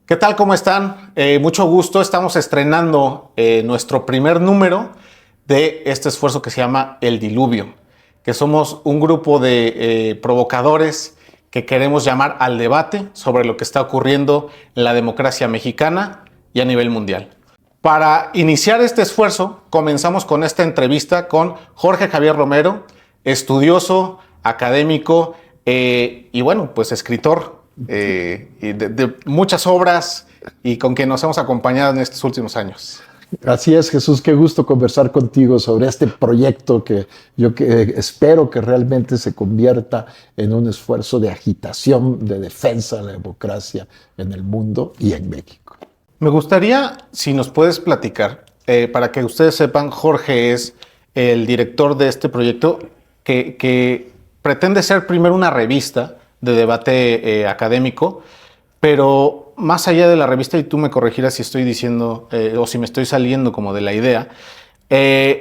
¿Qué tal? ¿Cómo están? Mucho gusto. Estamos estrenando nuestro primer número de este esfuerzo que se llama El Diluvio, que somos un grupo de provocadores que queremos llamar al debate sobre lo que está ocurriendo en la democracia mexicana y a nivel mundial. Para iniciar este esfuerzo, comenzamos con esta entrevista con Jorge Javier Romero, estudioso, académico y bueno, pues escritor de muchas obras y con quien nos hemos acompañado en estos últimos años. Así es, Jesús, qué gusto conversar contigo sobre este proyecto que espero que realmente se convierta en un esfuerzo de agitación, de defensa de la democracia en el mundo y en México. Me gustaría, si nos puedes platicar, para que ustedes sepan, Jorge es el director de este proyecto que pretende ser primero una revista de debate académico, pero más allá de la revista, y tú me corregirás si estoy diciendo o si me estoy saliendo como de la idea,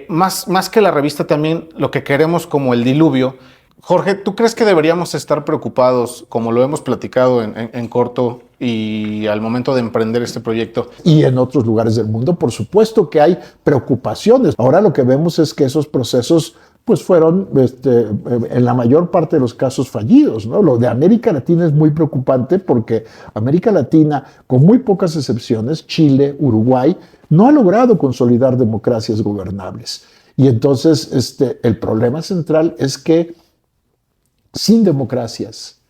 más que la revista también lo que queremos como El Diluvio. Jorge, ¿tú crees que deberíamos estar preocupados, como lo hemos platicado en corto y al momento de emprender este proyecto? Y en otros lugares del mundo, por supuesto que hay preocupaciones. Ahora lo que vemos es que esos procesos pues fueron en la mayor parte de los casos fallidos, ¿no? Lo de América Latina es muy preocupante porque América Latina, con muy pocas excepciones, Chile, Uruguay, no ha logrado consolidar democracias gobernables. Y entonces el problema central es que sin democracias,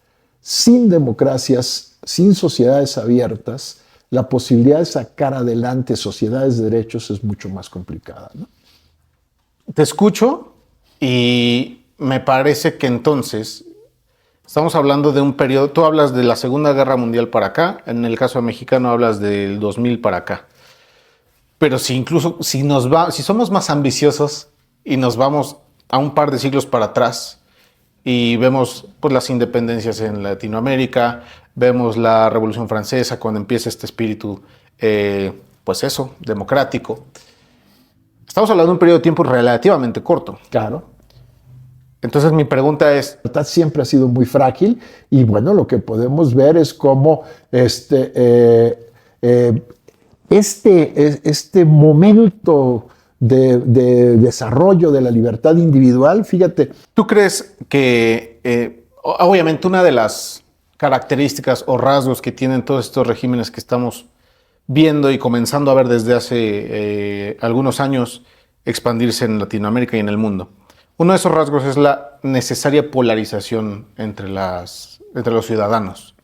sin sociedades abiertas, la posibilidad de sacar adelante sociedades de derechos es mucho más complicada, ¿no? Te escucho y me parece que entonces estamos hablando de un periodo. Tú hablas de la Segunda Guerra Mundial para acá, en el caso mexicano hablas del 2000 para acá. Pero si somos más ambiciosos y nos vamos a un par de siglos para atrás y vemos pues las independencias en Latinoamérica, vemos la Revolución Francesa cuando empieza este espíritu, pues eso, democrático. Estamos hablando de un periodo de tiempo relativamente corto. Claro. Entonces mi pregunta es... La libertad siempre ha sido muy frágil y bueno, lo que podemos ver es cómo este momento de desarrollo de la libertad individual, fíjate. ¿Tú crees que, obviamente, una de las características o rasgos que tienen todos estos regímenes que estamos viendo y comenzando a ver desde hace algunos años expandirse en Latinoamérica y en el mundo? Uno de esos rasgos es la necesaria polarización entre los ciudadanos.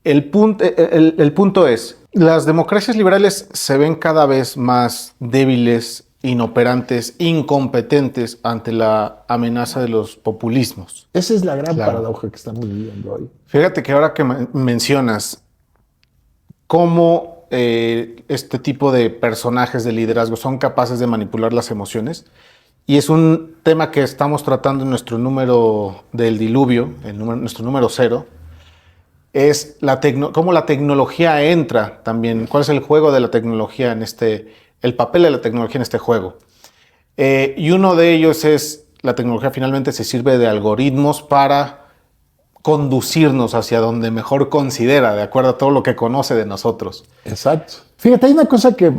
El punto es, las democracias liberales se ven cada vez más débiles, inoperantes, incompetentes ante la amenaza de los populismos. Esa es la gran paradoja que estamos viviendo hoy. Fíjate que ahora que mencionas cómo este tipo de personajes de liderazgo son capaces de manipular las emociones, y es un tema que estamos tratando en nuestro número del diluvio, nuestro número 0, es cómo la tecnología entra también, cuál es el juego de la tecnología el papel de la tecnología en este juego. Y uno de ellos es, la tecnología finalmente se sirve de algoritmos para conducirnos hacia donde mejor considera, de acuerdo a todo lo que conoce de nosotros. Exacto. Fíjate, hay una cosa que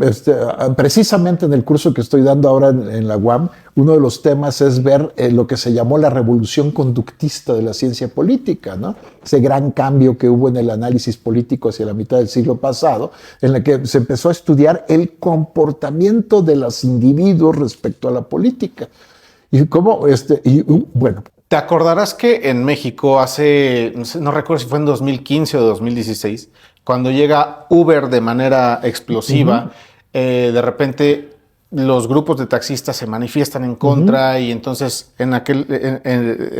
precisamente en el curso que estoy dando ahora en la UAM, uno de los temas es ver lo que se llamó la revolución conductista de la ciencia política, ¿no? Ese gran cambio que hubo en el análisis político hacia la mitad del siglo pasado, en la que se empezó a estudiar el comportamiento de los individuos respecto a la política. Y cómo, bueno. Te acordarás que en México no recuerdo si fue en 2015 o 2016, cuando llega Uber de manera explosiva, de repente los grupos de taxistas se manifiestan en contra y entonces en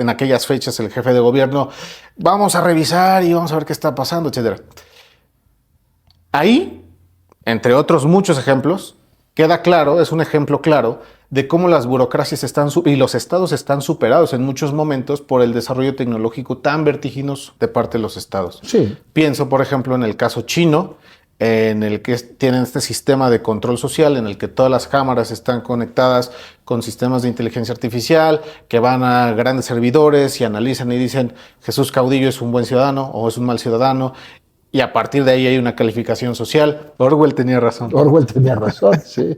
aquellas fechas el jefe de gobierno, vamos a revisar y vamos a ver qué está pasando, etc. Ahí, entre otros muchos ejemplos, queda claro, es un ejemplo claro de cómo las burocracias y los estados están superados en muchos momentos por el desarrollo tecnológico tan vertiginoso de parte de los estados. Sí. Pienso, por ejemplo, en el caso chino, en el que tienen este sistema de control social, en el que todas las cámaras están conectadas con sistemas de inteligencia artificial, que van a grandes servidores y analizan y dicen, Jesús Caudillo es un buen ciudadano o es un mal ciudadano. y a partir de ahí hay una calificación social. Orwell tenía razón. Orwell tenía razón, sí.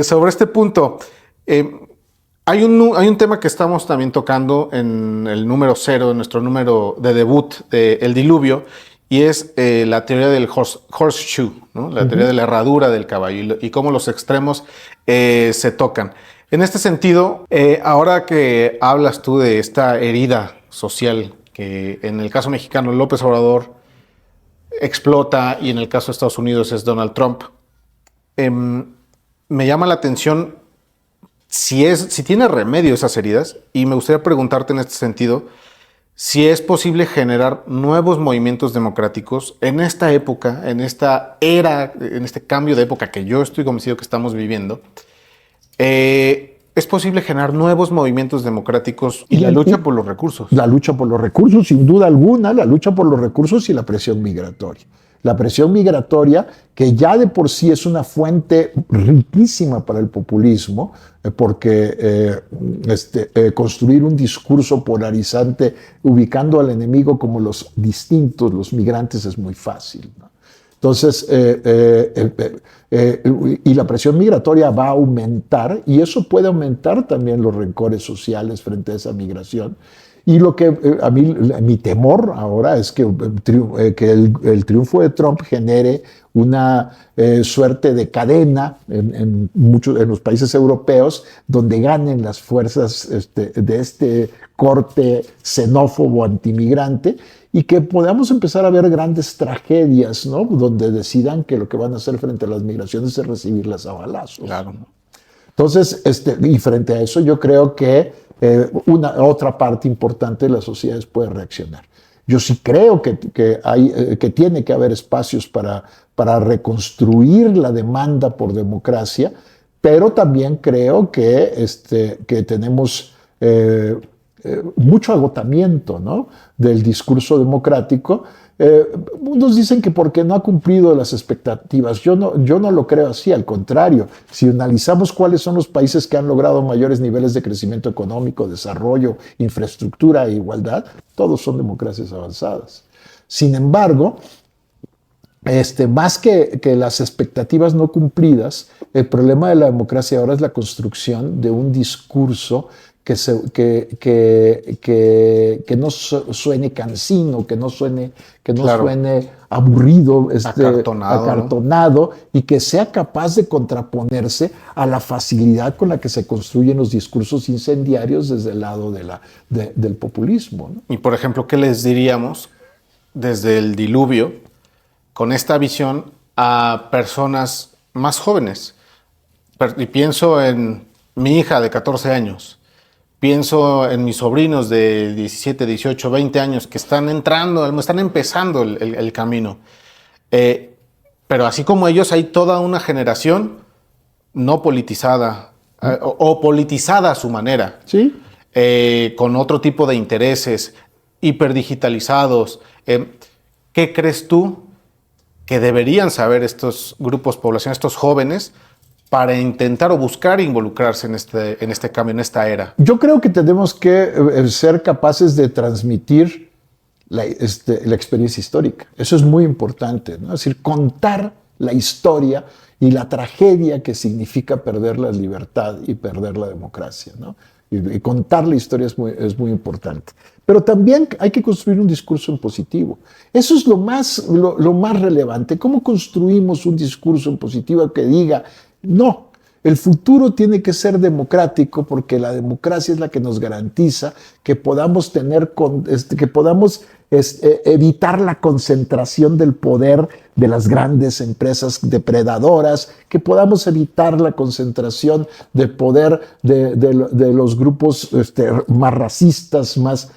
Sobre este punto, hay un tema que estamos también tocando en el número 0, en nuestro número de debut de El Diluvio, y es la teoría del horseshoe, ¿no? La teoría de la herradura del caballo y cómo los extremos se tocan. En este sentido, ahora que hablas tú de esta herida social que en el caso mexicano López Obrador explota y en el caso de Estados Unidos es Donald Trump, me llama la atención si tiene remedio esas heridas, y me gustaría preguntarte en este sentido si es posible generar nuevos movimientos democráticos en esta época, en esta era, en este cambio de época que yo estoy convencido que estamos viviendo. Es posible generar nuevos movimientos democráticos y la lucha por los recursos. La lucha por los recursos, sin duda alguna, la lucha por los recursos y la presión migratoria. La presión migratoria, que ya de por sí es una fuente riquísima para el populismo, porque construir un discurso polarizante ubicando al enemigo como los distintos, los migrantes, es muy fácil, ¿no? Entonces, y la presión migratoria va a aumentar, y eso puede aumentar también los rencores sociales frente a esa migración. Y lo que a mí, mi temor ahora es que el triunfo de Trump genere una suerte de cadena en los países europeos donde ganen las fuerzas de este corte xenófobo antimigrante, y que podamos empezar a ver grandes tragedias, ¿no? Donde decidan que lo que van a hacer frente a las migraciones es recibirlas a balazos. Claro. Entonces, y frente a eso, yo creo que otra parte importante de las sociedades puede reaccionar. Yo sí creo que tiene que haber espacios para reconstruir la demanda por democracia, pero también creo que tenemos mucho agotamiento, ¿no?, del discurso democrático. Unos dicen que porque no ha cumplido las expectativas. Yo no lo creo así, al contrario. Si analizamos cuáles son los países que han logrado mayores niveles de crecimiento económico, desarrollo, infraestructura e igualdad, todos son democracias avanzadas. Sin embargo, más que las expectativas no cumplidas, el problema de la democracia ahora es la construcción de un discurso que no suene cansino, que no suene aburrido, acartonado, ¿no? Y que sea capaz de contraponerse a la facilidad con la que se construyen los discursos incendiarios desde el lado del populismo, ¿no? Y por ejemplo, ¿qué les diríamos desde El Diluvio con esta visión a personas más jóvenes? Y pienso en mi hija de 14 años. Pienso en mis sobrinos de 17, 18, 20 años que están empezando el camino. Pero así como ellos, hay toda una generación no politizada o politizada a su manera, ¿sí? Con otro tipo de intereses, hiperdigitalizados. ¿Qué crees tú que deberían saber estos grupos de población, estos jóvenes, para intentar o buscar involucrarse en este cambio, en esta era? Yo creo que tenemos que ser capaces de transmitir la experiencia histórica. Eso es muy importante, ¿no? Es decir, contar la historia y la tragedia que significa perder la libertad y perder la democracia, ¿no? Y contar la historia es muy importante. Pero también hay que construir un discurso en positivo. Eso es lo más relevante. ¿Cómo construimos un discurso en positivo que diga: no, el futuro tiene que ser democrático, porque la democracia es la que nos garantiza que podamos evitar la concentración del poder de las grandes empresas depredadoras, que podamos evitar la concentración del poder de los grupos más racistas, más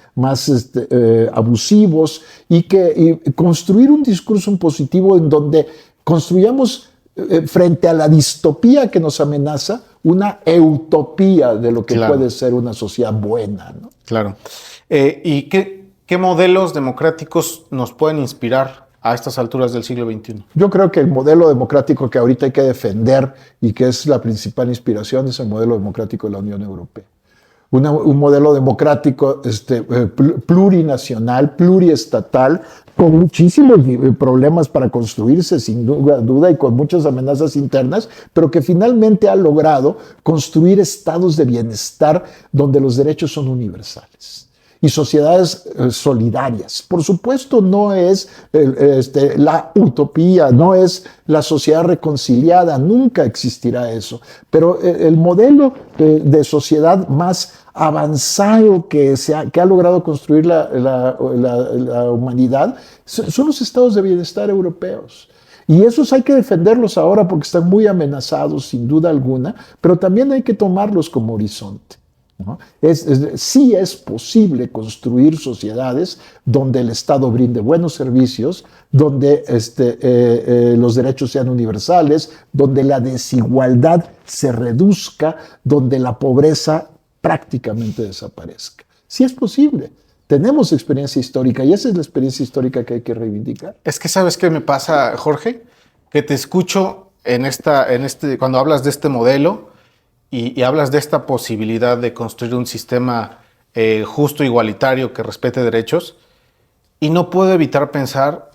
abusivos, y construir un discurso en positivo en donde construyamos, frente a la distopía que nos amenaza, una utopía de lo que puede ser una sociedad buena, ¿no? Claro. ¿Y qué modelos democráticos nos pueden inspirar a estas alturas del siglo XXI? Yo creo que el modelo democrático que ahorita hay que defender y que es la principal inspiración es el modelo democrático de la Unión Europea. un modelo democrático plurinacional, pluriestatal, con muchísimos problemas para construirse, sin duda, y con muchas amenazas internas, pero que finalmente ha logrado construir estados de bienestar donde los derechos son universales y sociedades solidarias. Por supuesto, no es la utopía, no es la sociedad reconciliada, nunca existirá eso, pero el modelo de sociedad más avanzado que ha logrado construir la humanidad son los estados de bienestar europeos. Y esos hay que defenderlos ahora porque están muy amenazados, sin duda alguna, pero también hay que tomarlos como horizonte, ¿no? Sí es posible construir sociedades donde el Estado brinde buenos servicios, donde los derechos sean universales, donde la desigualdad se reduzca, donde la pobreza prácticamente desaparezca. Sí es posible. Tenemos experiencia histórica y esa es la experiencia histórica que hay que reivindicar. Es que ¿sabes qué me pasa, Jorge? Que te escucho cuando hablas de este modelo y hablas de esta posibilidad de construir un sistema justo, igualitario, que respete derechos, y no puedo evitar pensar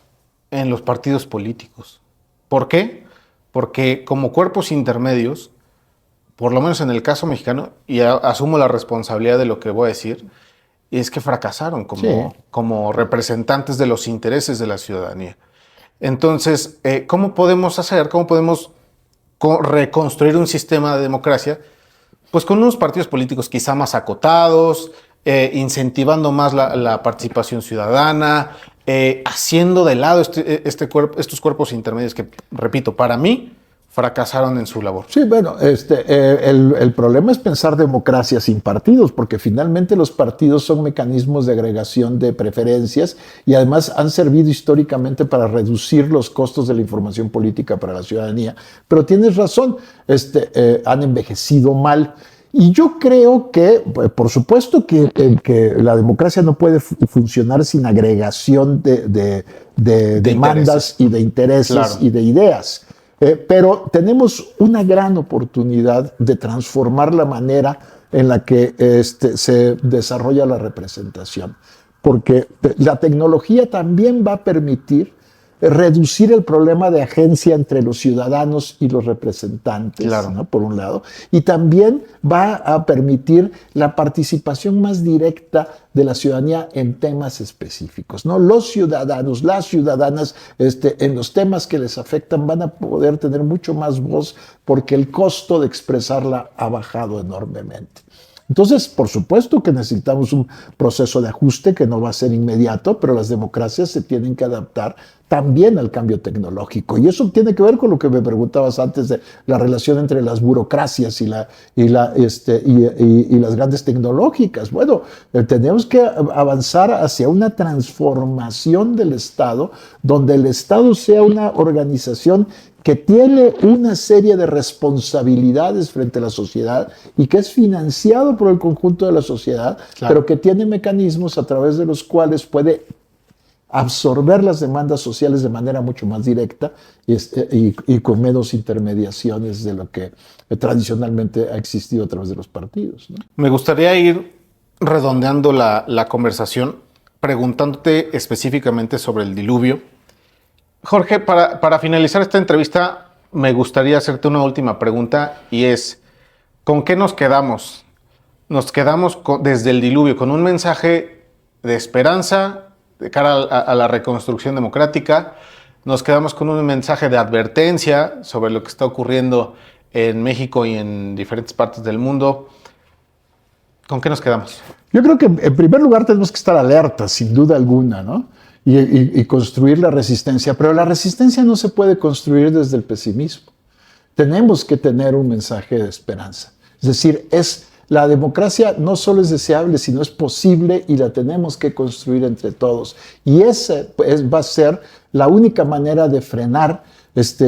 en los partidos políticos. ¿Por qué? Porque como cuerpos intermedios, por lo menos en el caso mexicano, y asumo la responsabilidad de lo que voy a decir, es que fracasaron como representantes de los intereses de la ciudadanía. Entonces, ¿cómo podemos reconstruir un sistema de democracia? Pues con unos partidos políticos quizá más acotados, incentivando más la participación ciudadana, haciendo de lado estos cuerpos intermedios que, repito, para mí fracasaron en su labor. Sí, bueno, el problema es pensar democracia sin partidos, porque finalmente los partidos son mecanismos de agregación de preferencias y además han servido históricamente para reducir los costos de la información política para la ciudadanía. Pero tienes razón, han envejecido mal. Y yo creo que, por supuesto, que la democracia no puede funcionar sin agregación de demandas y de intereses, claro, y de ideas. Pero tenemos una gran oportunidad de transformar la manera en la que se desarrolla la representación, porque la tecnología también va a permitir reducir el problema de agencia entre los ciudadanos y los representantes, claro, ¿no? Por un lado, y también va a permitir la participación más directa de la ciudadanía en temas específicos, ¿no? Los ciudadanos, las ciudadanas, en los temas que les afectan van a poder tener mucho más voz porque el costo de expresarla ha bajado enormemente. Entonces, por supuesto que necesitamos un proceso de ajuste que no va a ser inmediato, pero las democracias se tienen que adaptar también al cambio tecnológico. Y eso tiene que ver con lo que me preguntabas antes de la relación entre las burocracias y las grandes tecnológicas. Bueno, tenemos que avanzar hacia una transformación del Estado, donde el Estado sea una organización que tiene una serie de responsabilidades frente a la sociedad y que es financiado por el conjunto de la sociedad, claro, pero que tiene mecanismos a través de los cuales puede absorber las demandas sociales de manera mucho más directa y con menos intermediaciones de lo que tradicionalmente ha existido a través de los partidos, ¿no? Me gustaría ir redondeando la conversación preguntándote específicamente sobre el diluvio. Jorge, para finalizar esta entrevista, me gustaría hacerte una última pregunta y es, ¿con qué nos quedamos? Nos quedamos desde el diluvio con un mensaje de esperanza de cara a la reconstrucción democrática, nos quedamos con un mensaje de advertencia sobre lo que está ocurriendo en México y en diferentes partes del mundo. ¿Con qué nos quedamos? Yo creo que en primer lugar tenemos que estar alertas, sin duda alguna, ¿no? Y construir la resistencia, pero la resistencia no se puede construir desde el pesimismo. Tenemos que tener un mensaje de esperanza. Es decir, la democracia no solo es deseable, sino es posible y la tenemos que construir entre todos. Y esa va a ser la única manera de frenar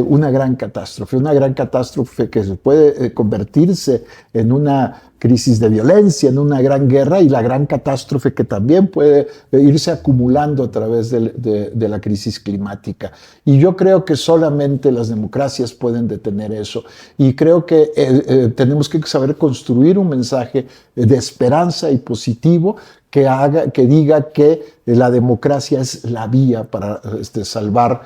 una gran catástrofe que se puede convertirse en una crisis de violencia, en una gran guerra y la gran catástrofe que también puede irse acumulando a través de la crisis climática. Y yo creo que solamente las democracias pueden detener eso. Y creo que tenemos que saber construir un mensaje de esperanza y positivo que diga que la democracia es la vía para salvar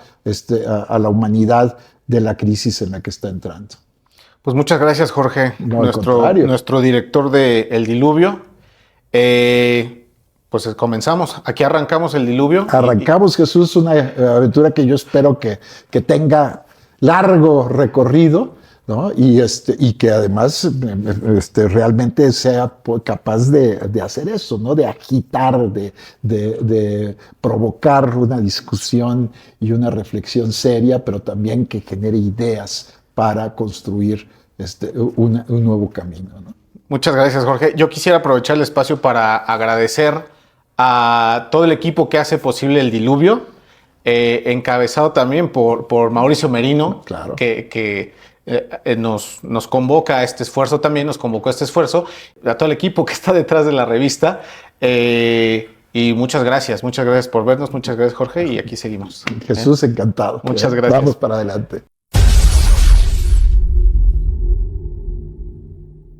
a la humanidad de la crisis en la que está entrando. Pues muchas gracias, Jorge, No, nuestro director de El Diluvio. Pues comenzamos, aquí arrancamos El Diluvio. Arrancamos, Jesús, una aventura que yo espero que tenga largo recorrido, ¿no? Y que además realmente sea capaz de hacer eso, ¿no? De agitar, de provocar una discusión y una reflexión seria, pero también que genere ideas para construir un nuevo camino, ¿no? Muchas gracias, Jorge. Yo quisiera aprovechar el espacio para agradecer a todo el equipo que hace posible El Diluvio, encabezado también por Mauricio Merino, Claro. que nos convoca a este esfuerzo también, nos convocó a este esfuerzo, a todo el equipo que está detrás de la revista. Y muchas gracias por vernos, muchas gracias, Jorge, y aquí seguimos. Jesús, encantado. Muchas gracias. Vamos para adelante.